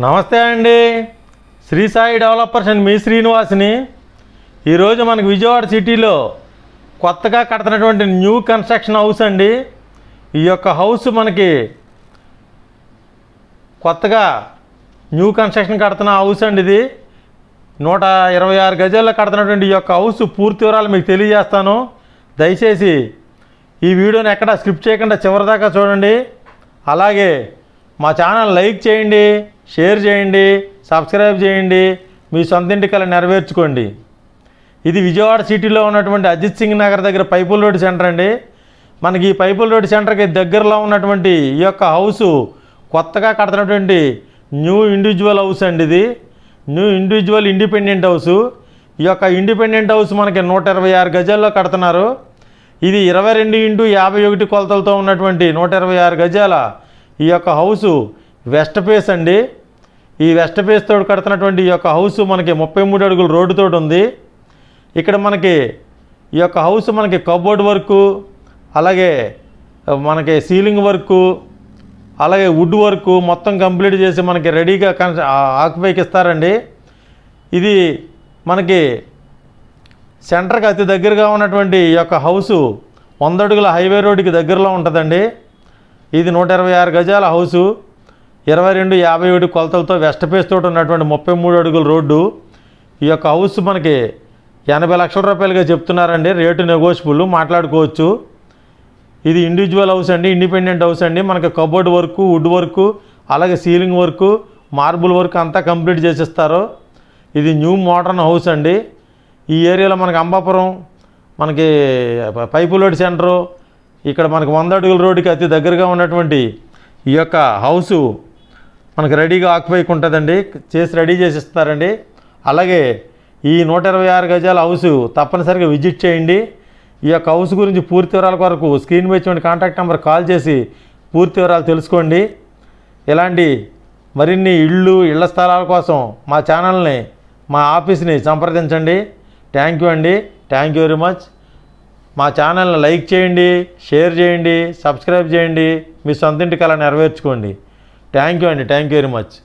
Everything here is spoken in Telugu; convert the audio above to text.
నమస్తే అండి. శ్రీ సాయి డెవలపర్స్ అండ్ మీ శ్రీనివాస్ని. ఈరోజు మనకు విజయవాడ సిటీలో కొత్తగా కడుతున్నటువంటి న్యూ కన్స్ట్రక్షన్ హౌస్ అండి. ఈ యొక్క హౌస్ మనకి కొత్తగా న్యూ కన్స్ట్రక్షన్ కడుతున్న హౌస్ అండి. ఇది 126 గజాల్లో కడుతున్నటువంటి ఈ యొక్క హౌస్ పూర్తి వివరాలు మీకు తెలియజేస్తాను. దయచేసి ఈ వీడియోని ఎక్కడ స్కిప్ చేయకుండా చివరిదాకా చూడండి. అలాగే మా ఛానల్ లైక్ చేయండి, షేర్ చేయండి, సబ్స్క్రైబ్ చేయండి, మీ సొంత ఇంటికల్లా నెరవేర్చుకోండి. ఇది విజయవాడ సిటీలో ఉన్నటువంటి అజిత్ సింగ్ నగర్ దగ్గర పైపుల్ రోడ్ సెంటర్ అండి. మనకి ఈ పైపుల్ రోడ్ సెంటర్కి దగ్గరలో ఉన్నటువంటి ఈ యొక్క హౌసు కొత్తగా కడుతున్నటువంటి న్యూ ఇండివిజువల్ హౌస్ అండి. ఇది న్యూ ఇండివిజువల్ ఇండిపెండెంట్ హౌసు. ఈ యొక్క ఇండిపెండెంట్ హౌస్ మనకి 126 గజాల్లో కడుతున్నారు. ఇది 22x51 కొలతలతో ఉన్నటువంటి 126 గజాల ఈ యొక్క హౌసు వెస్ట్ ఫేస్ అండి. ఈ వెస్ట్ ఫేస్ తోడు కడుతున్నటువంటి ఈ యొక్క హౌస్ మనకి 33 అడుగుల రోడ్డుతో ఉంది. ఇక్కడ మనకి ఈ యొక్క హౌస్ మనకి కబోర్డ్ వర్కు, అలాగే మనకి సీలింగ్ వర్కు, అలాగే వుడ్ వర్కు మొత్తం కంప్లీట్ చేసి మనకి రెడీగా ఆక్యుపైకి ఇస్తారండి. ఇది మనకి సెంటర్కి అతి దగ్గరగా ఉన్నటువంటి ఈ యొక్క హౌసు 100 అడుగుల హైవే రోడ్డుకి దగ్గరలో ఉంటుందండి. ఇది 126 గజాల హౌసు, 22x51 కొలతలతో వెస్ట్ ఫేస్ తోటి ఉన్నటువంటి 33 అడుగుల రోడ్డు. ఈ యొక్క హౌస్ మనకి 80 లక్షల రూపాయలుగా చెప్తున్నారండి. రేటు నెగోషియబుల్, మాట్లాడుకోవచ్చు. ఇది ఇండివిజువల్ హౌస్ అండి, ఇండిపెండెంట్ హౌస్ అండి. మనకి కబోర్డ్ వర్కు, వుడ్ వర్కు, అలాగే సీలింగ్ వర్కు, మార్బుల్ వర్క్ అంతా కంప్లీట్ చేసిస్తారు. ఇది న్యూ మోడర్న్ హౌస్ అండి. ఈ ఏరియాలో మనకి అంబాపురం, మనకి పైపుల్ రోడ్ సెంటరు, ఇక్కడ మనకి 100 అడుగుల రోడ్డుకి అతి దగ్గరగా ఉన్నటువంటి ఈ యొక్క హౌసు మనకి రెడీగా ఆక్యుపైకి ఉంటుందండి. రెడీ చేసి ఇస్తారండి. అలాగే ఈ 126 గజాల హౌసు తప్పనిసరిగా విజిట్ చేయండి. ఈ యొక్క హౌస్ గురించి పూర్తి వివరాల కొరకు స్క్రీన్ మీద చూడండి కాంటాక్ట్ నెంబర్ కాల్ చేసి పూర్తి వివరాలు తెలుసుకోండి. ఇలాంటి మరిన్ని ఇళ్ల స్థలాల కోసం మా ఛానల్ని, మా ఆఫీస్ని సంప్రదించండి. థ్యాంక్ యూ అండి. Thank you very much. మా ఛానల్ని లైక్ చేయండి, షేర్ చేయండి, సబ్స్క్రైబ్ చేయండి, మీ సొంత ఇంటికి అలా నెరవేర్చుకోండి. థ్యాంక్ యూ అండి. Thank you very much.